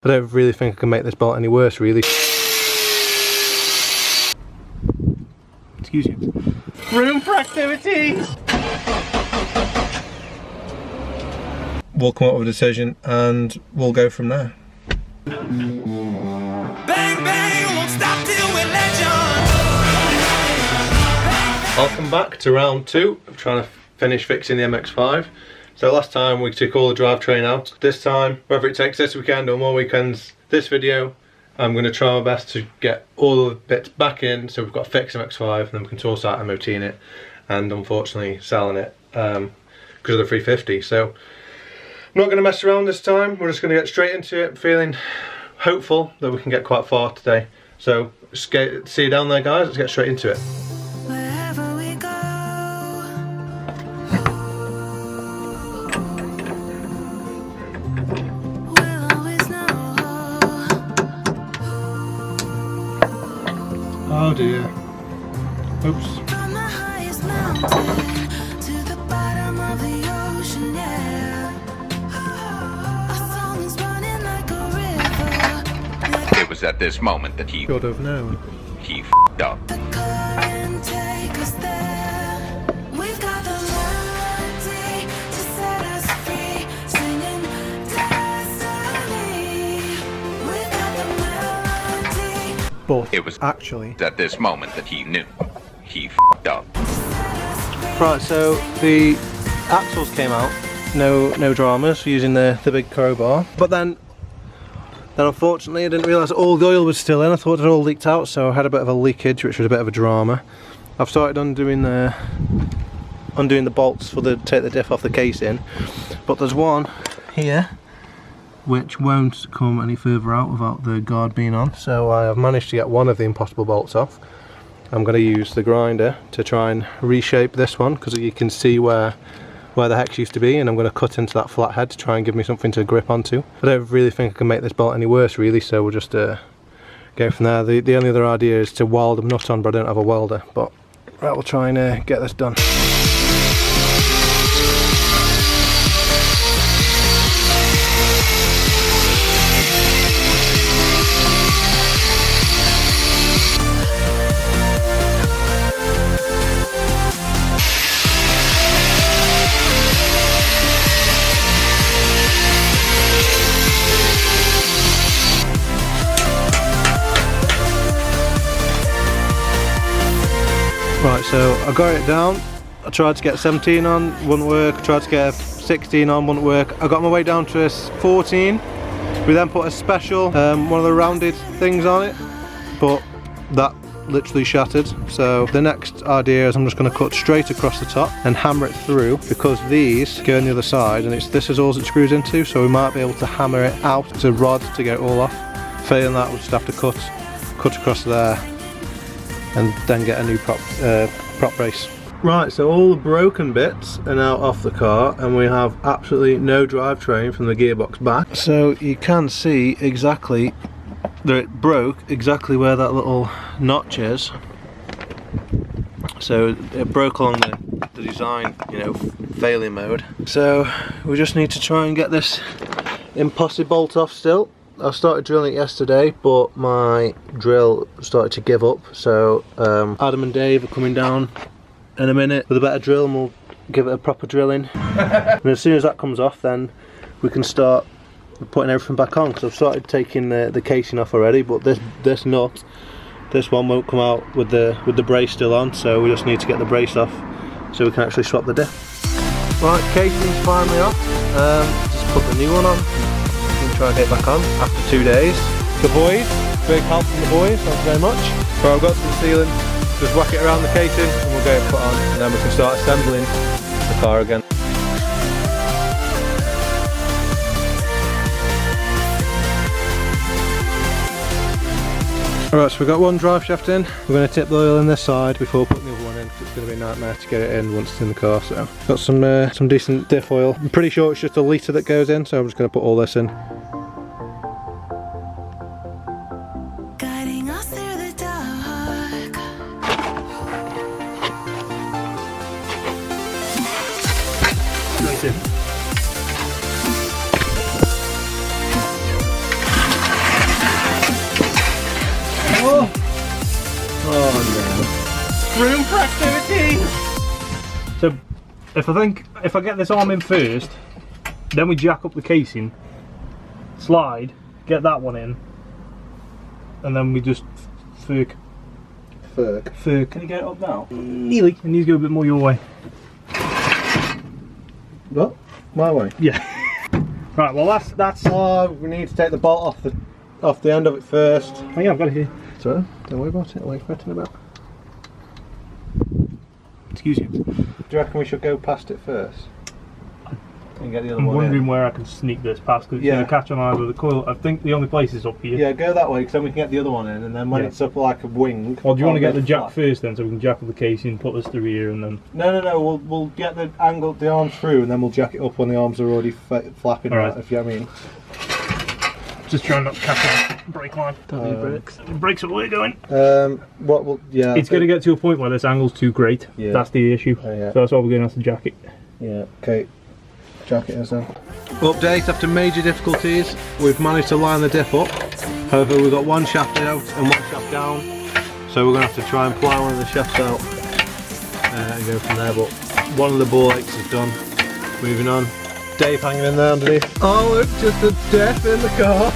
I don't really think I can make this bolt any worse, really. Excuse you. Room for activities! We'll come up with a decision and we'll go from there. Bang bang, won't stop till we're legend. Welcome back to round 2 of trying to finish fixing the MX5. So last time we took all the drivetrain out. This time, whether it takes this weekend or more weekends, this video, I'm going to try my best to get all the bits back in so we've got a fixed MX5 and then we can toss out MOTing it and unfortunately selling it because of the 350. So I'm not going to mess around this time, we're just going to get straight into it, feeling hopeful that we can get quite far today. So see you down there guys, let's get straight into it. Oh dear. Oops. From the highest mountain to the bottom of the ocean, yeah. Our song is running like a river. It was at this moment that he Should have known. f***ed up. The current take us there. We've got the melody to set us free, singing destiny. We've got the melody. But It was actually. at this moment that he knew he f***ed up. Right, so the axles came out, no dramas, using the big crowbar. But then unfortunately I didn't realise all the oil was still in. I thought it all leaked out, so I had a bit of a leakage, which was a bit of a drama. I've started undoing the bolts for take the diff off the casing, but there's one here which won't come any further out without the guard being on. So I have managed to get one of the impossible bolts off. I'm going to use the grinder to try and reshape this one because you can see where the hex used to be, and I'm going to cut into that flat head to try and give me something to grip onto. I don't really think I can make this bolt any worse really, so we'll just go from there. The only other idea is to weld a nut on, but I don't have a welder, but right, we'll try and get this done. Right, so I got it down. I tried to get 17 on, wouldn't work. I tried to get a 16 on, wouldn't work. I got my way down to a 14. We then put a special, one of the rounded things on it, but that literally shattered. So the next idea is I'm just going to cut straight across the top and hammer it through, because these go on the other side and this is all it screws into, so we might be able to hammer it out. It's a rod to get it all off. Failing that, we'll just have to cut across there and then get a new prop brace. Right, so all the broken bits are now off the car and we have absolutely no drivetrain from the gearbox back. So you can see exactly that it broke exactly where that little notch is. So it broke along the design, you know, failure mode. So we just need to try and get this impossible bolt off still. I started drilling it yesterday, but my drill started to give up, so Adam and Dave are coming down in a minute with a better drill and we'll give it a proper drilling. And as soon as that comes off, then we can start putting everything back on, because I've started taking the casing off already, but this nut, this one won't come out with the brace still on, so we just need to get the brace off so we can actually swap the diff. Right, casing's finally off, just put the new one on. Try and get back on after 2 days. The boys, big help from the boys, thank you very much. So I've got to the ceiling, just whack it around the casing and we'll get it put on, and then we can start assembling the car again. Alright, so we've got one drive shaft in. We're going to tip the oil in this side before putting the other one in, because it's going to be a nightmare to get it in once it's in the car. So got some decent diff oil. I'm pretty sure it's just a litre that goes in, so I'm just going to put all this in. Guiding us through the dark. Nice in. room for activities! So, if I get this arm in first, then we jack up the casing, slide, get that one in, and then we just Ferk. Can you get it up now? Nearly. It needs to go a bit more your way. What? My way? Yeah. Right, well that's... Oh, we need to take the bolt off the end of it first. Oh yeah, I've got it here. Sorry, don't worry about it, what are you fretting about? Excuse you. Do you reckon we should go past it first? And get the other I'm one wondering in? where I can sneak this past, because it's Yeah. going to catch on either the coil. I think the only place is up here. Yeah, go that way, because then we can get the other one in, and then when Yeah. it's up like a wing... Or do you want to get the the jack first then, so we can jack up the casing, put this through here, and then... No, we'll get the angle, the arms through, and then we'll jack it up when the arms are already flapping, Alright. if you know what I mean. Just trying not to catch the brake line. brakes. The brakes are where we're going. What will... Yeah. It's going to get to a point where this angle's too great. Yeah. That's the issue. Oh, yeah. So that's why we're going to have to jack it. Yeah, okay. Jack it as then. Update, after major difficulties, we've managed to line the diff up. However, we've got one shaft out and one shaft down. So we're going to have to try and ply one of the shafts out and go from there. But one of the ball aches is done. Moving on. Dave hanging in there underneath. Oh look, just a diff in the car.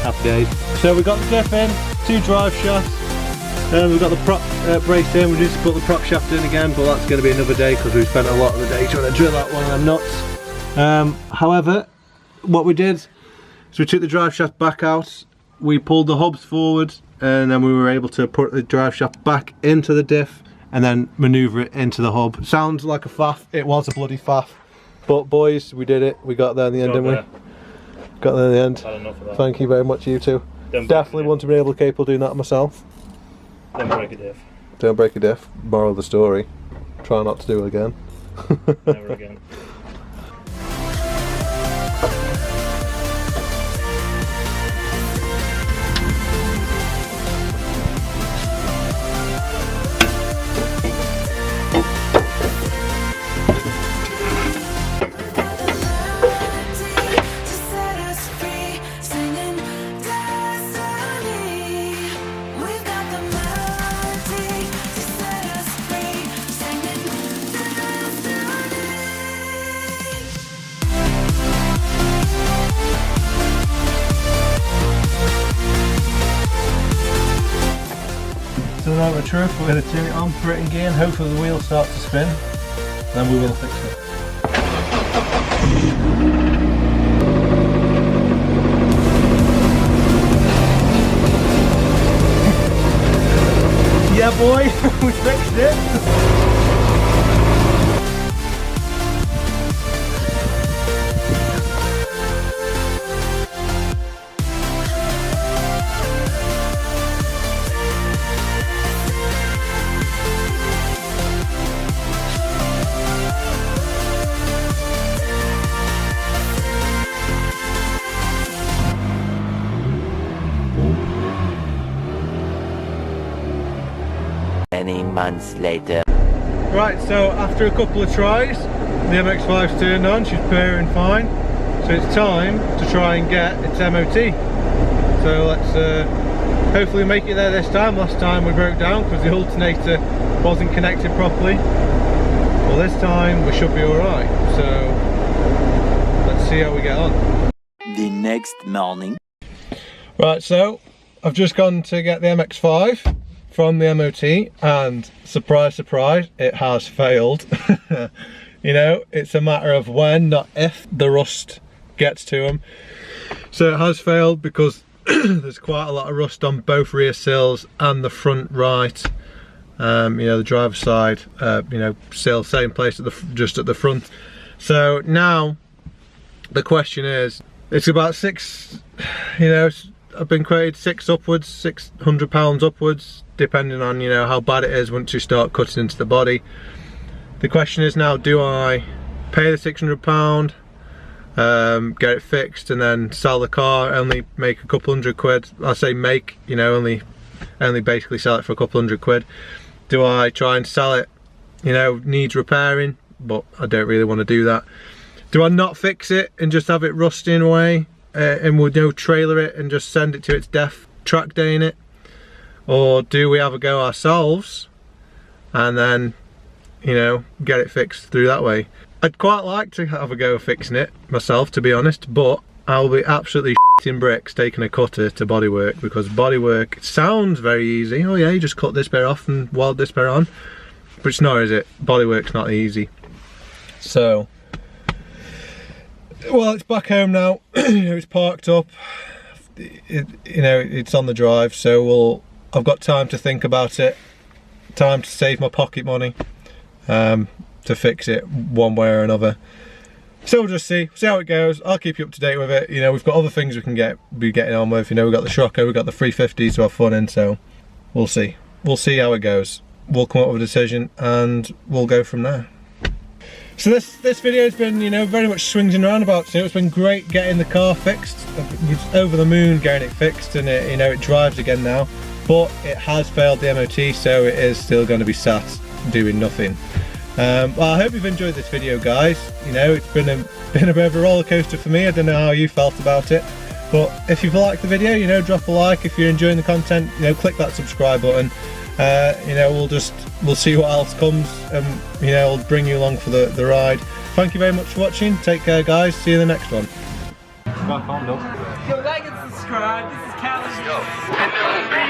Happy days. So we've got the diff in, 2 drive shafts. We've got the prop brace in. We need to put the prop shaft in again, but that's going to be another day because we spent a lot of the day trying to drill out one of them nuts. However, what we did is we took the drive shaft back out, we pulled the hubs forward, and then we were able to put the drive shaft back into the diff and then manoeuvre it into the hub. Sounds like a faff, it was a bloody faff. But boys, we did it. We got there in the end, didn't we? Got there in the end. Had enough of that. Thank you very much, you two. Definitely wouldn't have been able capable of doing that myself. Then break a diff. Don't break a diff. Moral of the story. Try not to do it again. Never again. To set us free, singing destiny. We've got the melody to set us free, singing destiny. So now the truth, we're going to turn it on, put it in gear, and hopefully the wheels start to spin. Then we will fix it. Yeah boy, we fixed it! Many months later. Right, so after a couple of tries, the MX5's turned on, she's purring fine. So it's time to try and get its MOT. So let's hopefully make it there this time. Last time we broke down because the alternator wasn't connected properly. Well, this time we should be alright. So let's see how we get on. The next morning. Right, so I've just gone to get the MX5 from the MOT, and surprise surprise, it has failed. You know, it's a matter of when, not if, the rust gets to them. So it has failed because there's quite a lot of rust on both rear sills and the front right. You know, the driver's side, you know, sill, same place at just at the front. So now the question is, it's about you know, I've been quoted 6 upwards, £600 upwards, depending on, you know, how bad it is once you start cutting into the body. The question is now, do I pay the £600, get it fixed and then sell the car, only make a couple £100? I say make, you know, only basically sell it for a couple £100. Do I try and sell it, you know, needs repairing, but I don't really want to do that. Do I not fix it and just have it rusting away? And we'll, you know, trailer it and just send it to its death, track day in it? or do we have a go ourselves and then, you know, get it fixed through that way? I'd quite like to have a go fixing it myself, to be honest, but I'll be absolutely shitting bricks taking a cutter to bodywork, because bodywork sounds very easy. Oh yeah, you just cut this bit off and weld this bit on, but it's not, is it? Bodywork's not easy. So, well, it's back home now. You know, it's parked up. You know, it's on the drive, so I've got time to think about it, time to save my pocket money, to fix it one way or another. So we'll just see how it goes. I'll keep you up to date with it. You know, we've got other things we can be getting on with. You know, we've got the Scirocco, we've got the 350s to have fun in, so we'll see how it goes. We'll come up with a decision and we'll go from there. So this video has been, you know, very much swings and roundabouts. You know, it's been great getting the car fixed. It's over the moon getting it fixed, and it, you know, it drives again now. But it has failed the MOT, so it is still going to be sat doing nothing. Well, I hope you've enjoyed this video, guys. You know, it's been a bit of a roller coaster for me. I don't know how you felt about it, but if you've liked the video, you know, drop a like. If you're enjoying the content, you know, click that subscribe button. You know, we'll see what else comes, and you know, we'll bring you along for the ride. Thank you very much for watching. Take care, guys. See you in the next one. Yo, like and subscribe. This is Callum.